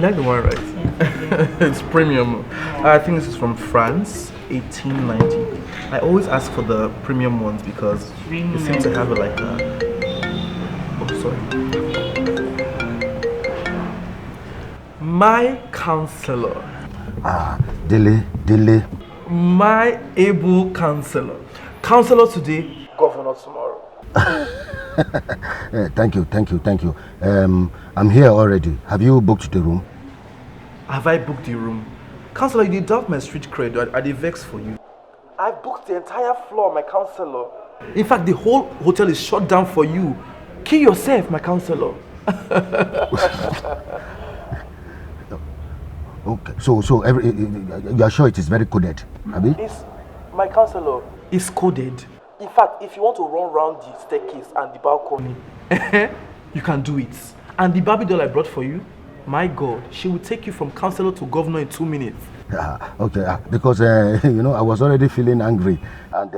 like the one, right? Yeah. It's premium. I think this is from France, 1890. I always ask for the premium ones because they seem to have it like a... Oh, sorry. My counselor. Dele. My able counselor. Counselor today, governor tomorrow. Thank you. I'm here already. Have you booked the room? Have I booked the room? Counselor, you did doubt my street cred. I did vex for you. I've booked the entire floor, my counselor. In fact, the whole hotel is shut down for you. Kill yourself, my counselor. Okay, so you are sure it is very coded, Abi? It's my counselor. It's coded. In fact, if you want to run around the staircase and the balcony, you can do it. And the Barbie doll I brought for you, my God, she will take you from counselor to governor in 2 minutes. Okay, because I was already feeling angry, and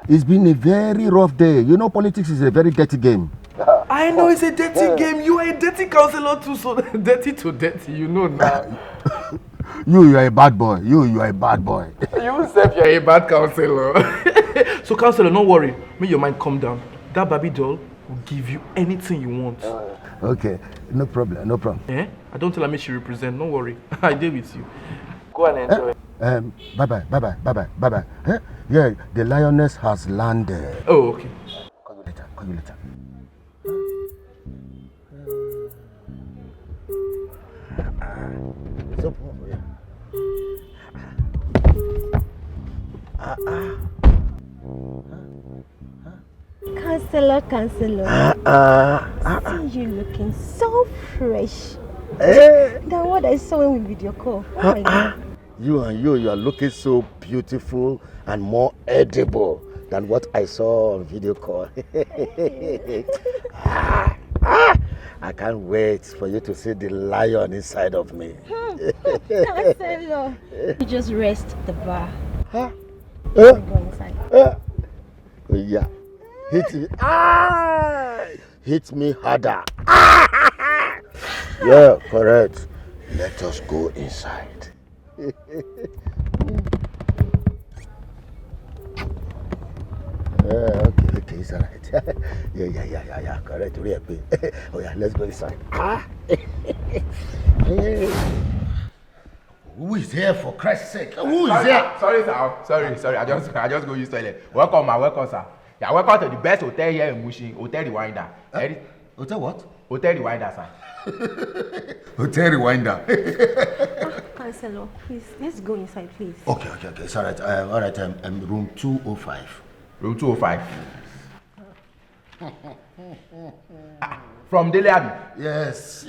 it's been a very rough day. Politics is a very dirty game. I know it's a dirty game. You are a dirty counselor too, so dirty to dirty, now. You are a bad boy. You are a bad boy. You said you're a bad counselor. So counselor, don't worry. Make your mind calm down. That Barbie doll will give you anything you want. Okay, no problem. I don't tell her me she represent. Don't worry. I deal with you. Go and enjoy. Bye-bye. Yeah, the lioness has landed. Oh, okay. Call you later. Counselor. See you looking so fresh than what I saw when we video call. Oh my God. You are looking so beautiful and more edible than what I saw on video call. I can't wait for you to see the lion inside of me. Counselor, you just rest the bar. Huh? Go inside. Yeah. Hit me. Hit me harder. Yeah, correct. Let us go inside. Okay, it's alright. Yeah, correct. Oh yeah, let's go inside. Who is here for Christ's sake? Who is here? Sorry, sir. I just go use toilet. Welcome, sir. Yeah, welcome to the best hotel here in Mushin, Hotel Rewinder. Hotel what? Hotel Rewinder, sir. Hotel Rewinder. Counselor, please, let's go inside, please. Okay, it's alright. Alright, room 205. Room 205. From Dele Abi? Yes.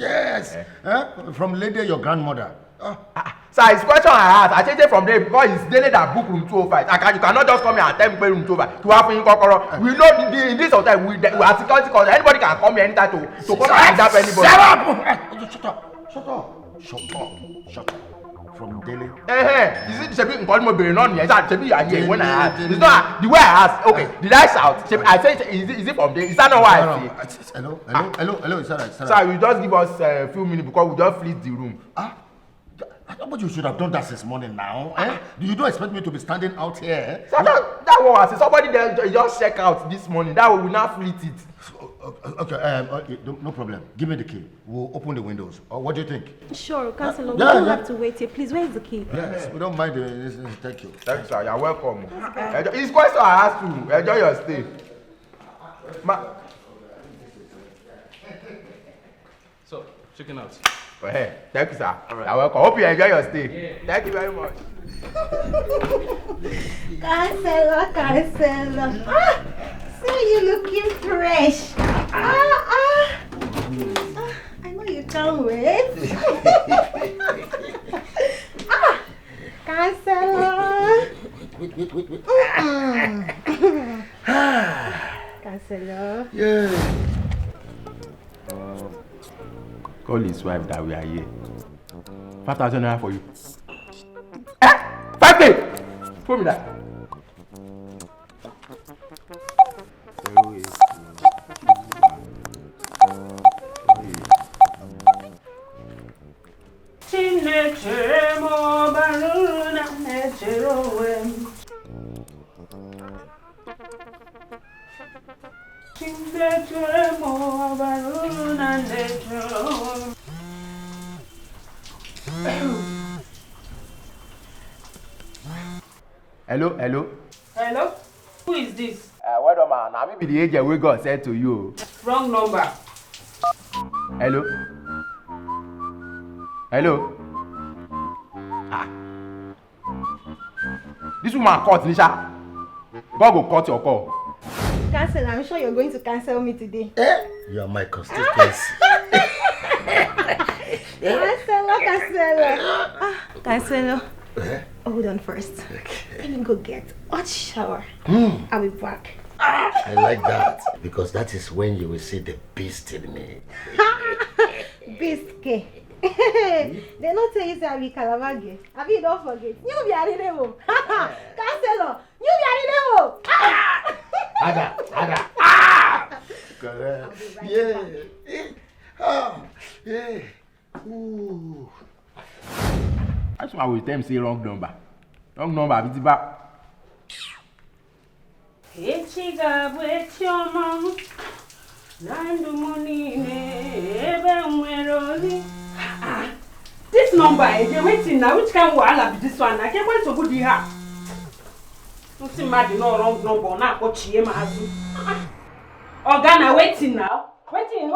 From Lady, your grandmother. Sir, it's question I asked. I changed it from there because it's Dele that booked room 205. You cannot just come here and tell me room 205. To have in Kokoro. We know in this hotel we are security because anybody can come here anytime to come and tap anybody. Shut up. From Dele. Is it Shebi Nkolimo not here? Shebi you are here when I asked. It's not the way I asked. Okay, did I shout? Shebi, I said is it from there? Is that not why I say? Hello, it's alright. Sir, you just give us a few minutes because we just fleet the room. But you should have done that since morning now. You don't expect me to be standing out here? Sir, that was somebody there just check out this morning. That we will not fleet it. Okay, no problem. Give me the key. We'll open the windows. What do you think? Sure, Counselor, we don't have to wait here. Please, where is the key? Yes, we don't mind. Thank you. Thank you, sir. You're welcome. It's question I asked you. Enjoy your stay. So, chicken out. Hey, thank you, sir. All right. You're welcome. Hope you enjoy your stay. Yeah. Thank you very much. Counselor. See you looking fresh. I know you can't wait. Counselor. Wait. Counselor. Yeah. Call his wife that we are here. 5,000 naira for you. 5K! Put me that. Hello, hello. Hello? Who is this? Well done, man. Now me be the agent we God said to you. Wrong number. Hello. Hello. Ah. This woman caught Nisha. God go cut your call. Cancel. I'm sure you're going to cancel me today. You are my constituency. Cancel. Hold on first. Let me go get hot shower. I'll be back. I like that because that is when you will see the beast in me. Biscuit. They don't tell you say I be Calavage. I be don't forget. You be Arinemo. Cancel. You be Arinemo. Aga. Correct. Yeah. Yeah. Ooh. That's why we tell him say wrong number. Wrong number, be back. Echiga bwechoma Nandu munine ebe mweroli. This number is waiting now. Which kind of wahala be this one? I can't wait to go the her. Nothing mad, no wrong number. Now go chie mazu. Organa waiting now. Waiting.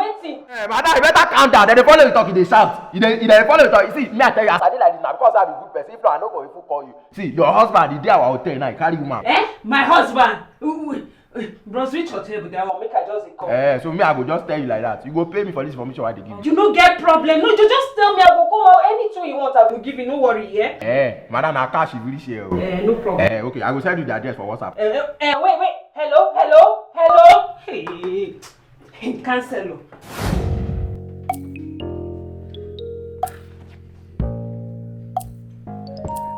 Madam, you better calm down. They follow you talk, they shout. You follow you talk. You see, me I tell you, as I did like this now because I be good person. If not, I no go even call you. See, your husband, the day our hotel now, he carry you man. My husband. Bros, which hotel be that one? Make I just call. So me I go just tell you like that. You go pay me for this information I dey give you. You no get problem. No, you just tell me I go come out anything you want. I will give you. No worry, yeah. Madam, na cash you really share. No problem. Okay, I will send you the address for WhatsApp. Wait. Hello. Hey. Cancel.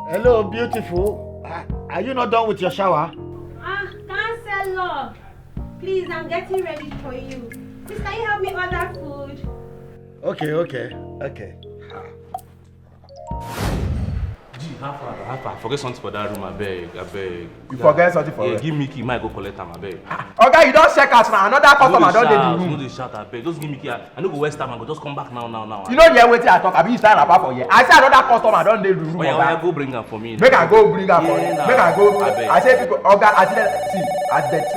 Hello, beautiful. Are you not done with your shower? Cancel. Please, I'm getting ready for you. Please, can you help me order food? Okay. How far? Forget something for that room, I beg. You forget something for Yeah, give me key, might go collect them, I beg. Okay, you don't check us now. Another customer don't dey the room. No, they shout, I beg. Just give me key. I no go waste time, I go just come back now. You know the way I talk, I be stand apart for here. I say another customer don't dey the room. Oya, go bring her for me. Make I go bring her for you. Yeah, Make I go. abeg. I say people, Oga, I see,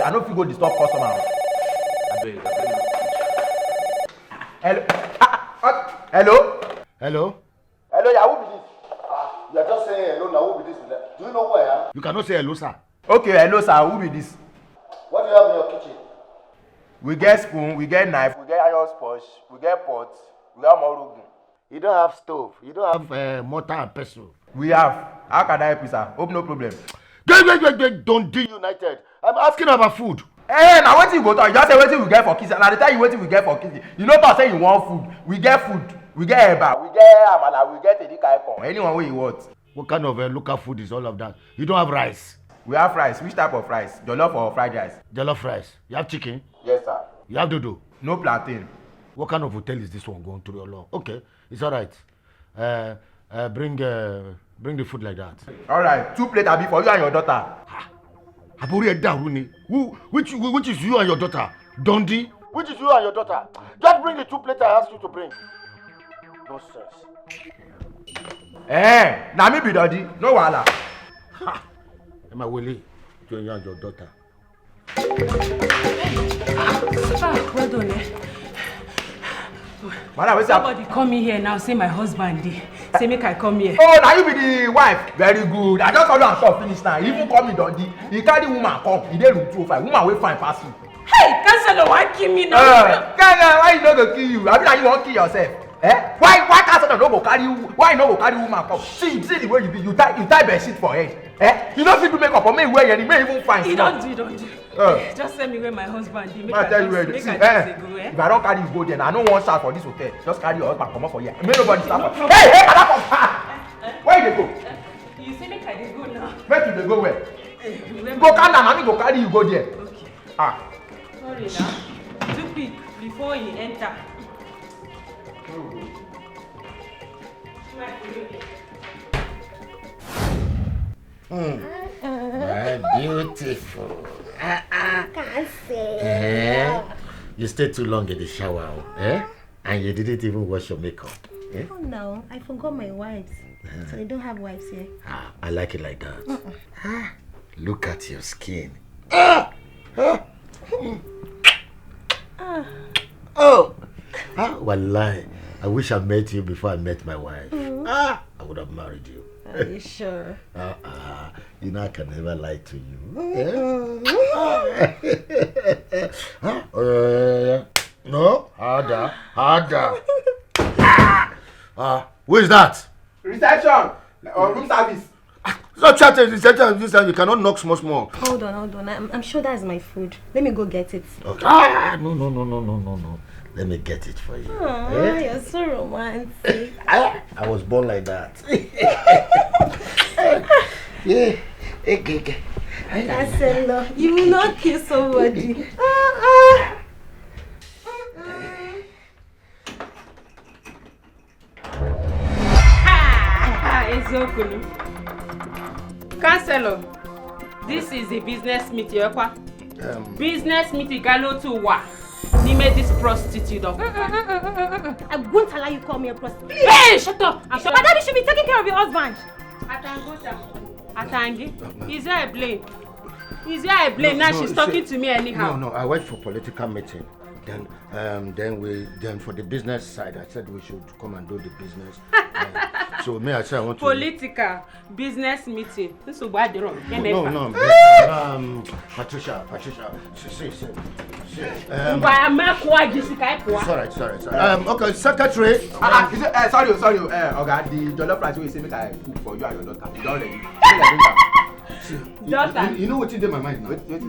I don't feel go disturb customer. I beg. Hello. Hello? Yeah, who be this? You are just saying hello now. Who be this? Do you know where? You cannot say hello, sir. Okay, hello sir, who be this? What do you have in your kitchen? We get spoon, we get knife, we get iron sponge, we get pot, we have morogun. You don't have stove. You don't have mortar and pestle. We have. How can I help you, sir? Hope no problem. Don't do United. I'm asking about food. Now wetin you go talk? You just say wetin we get for kitchen. Now they tell you wetin we get for kitchen. You know talk say you want food. We get food. We get eba. We get amala. We get edikaikon. Anyone wey you want. What kind of local food is all of that? You don't have rice. We have rice. Which type of rice? Jollof or fried rice? Jollof rice. You have chicken. Yes, sir. You have dodo. No plantain. What kind of hotel is this one going through your law? Okay, it's all right. Bring the food like that. All right. 2 plates abi for you and your daughter. Aburi Edaruni. Which is you and your daughter? Dondi? Which is you and your daughter? Just bring the 2 plates I asked you to bring. Nonsense. Na me be daddy. No wahala. Emma Willie, you and your daughter. Well done, Madam, what's up? Somebody come in here now, say my husband dey. Say make I come here. Oh, now you be the wife. Very good. I just saw you and shop finish now. He even call me Dundee. He carry woman come. He dey room 205. Woman wey fine pass you. Hey, Cancelo, why kill me now? Why you no go kill you? I mean, like you wan kill yourself. Why Cancelo no go carry you? Why you no go carry woman come? See the way you be. You tie bed sheet for head. You no fit do makeup for me wear any. May even fine. You don't do. Just tell me where my husband dey. Make I tell you where. make See, I just go. if I don't carry you go there, I no wan start for this hotel. Just carry your husband comot for here. Make nobody start for. Hey, come. Where you dey go? You say make I dey go now. Make you dey go where? Go calm down. Na me go carry you go there. Okay. Sorry now. Too quick before he enter. My beautiful. Can't say. You stayed too long in the shower, and you didn't even wash your makeup. Oh no, I forgot my wives. So they don't have wives here. I like it like that. Look at your skin. Wallahi, I wish I met you before I met my wife. I would have married you. Are you sure? You know I can never lie to you. No, harder. Who is that? Reception or room service. Stop chatting. Reception. You cannot knock small. Hold on. I'm sure that's my food. Let me go get it. Okay. No. Let me get it for you. You're so romantic. I was born like that. Yeah. Okay. That's a lot. You will not kill somebody. Ezokulu. Counselor, this is a business meeting. Business meeting galo to wa. He made this prostitute of. I won't allow you to call me a prostitute. Hey, shut up! Madam, you should be taking care of your husband. Atangi, is there a blame? Now she's talking to me anyhow. No. I went for political meeting. Then for the business side, I said we should come and do the business. So I said I want to. Political business meeting. This is why they wrong. No. Patricia. See. It's alright. Okay, secretary. Sorry. Okay, the jollof rice we say make I cook for you and your daughter. You don't ready? You know what in my mind? What in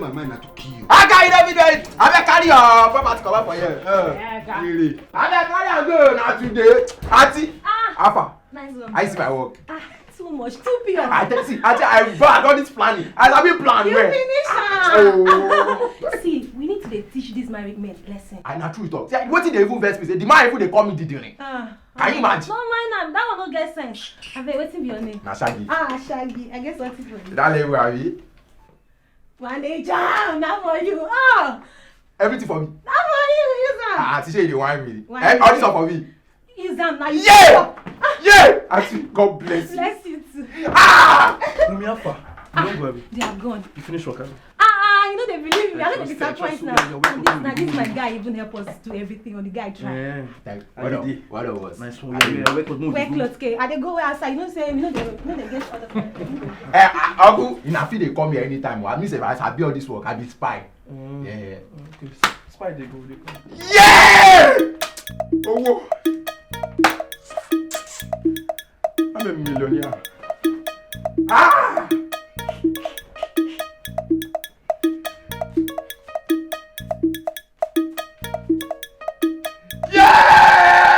my mind? Not to kill you. I got it. I better carry your property cover for you. Really? I better carry and go now today. Auntie. Alpha. Nice one. I see my work. Too much. Too pure. I got this planning. I have been planning. You finish. See, we need to teach these married men lesson. I not true talk. See, what did they even verse me? Say the man even they call me Didiri. Can you imagine? No mind that one don't get sense. I bet waiting be your name. Na Shaggi. Shaggi. I guess what's it for you? That level are we? Manager, not for you. Everything for me. Not for you, use Teacher, you want me? Why? All this all for me. Use them now. Yeah. Auntie, God bless you. Bless you too. Mummy Alpha, They are gone. you finish work. You know they believe me. I'm not disappointed now. This my guy even help us do everything on the guy try. Yeah. What of us? Nice one. Wear clothes, okay? I they go outside. You know say they get other friends. Uncle, in a fee they come here anytime. I mean, if I be all this work, I be spy. Yeah. Okay. Spy they go. Yeah! Oh. I'm a millionaire. Yeah!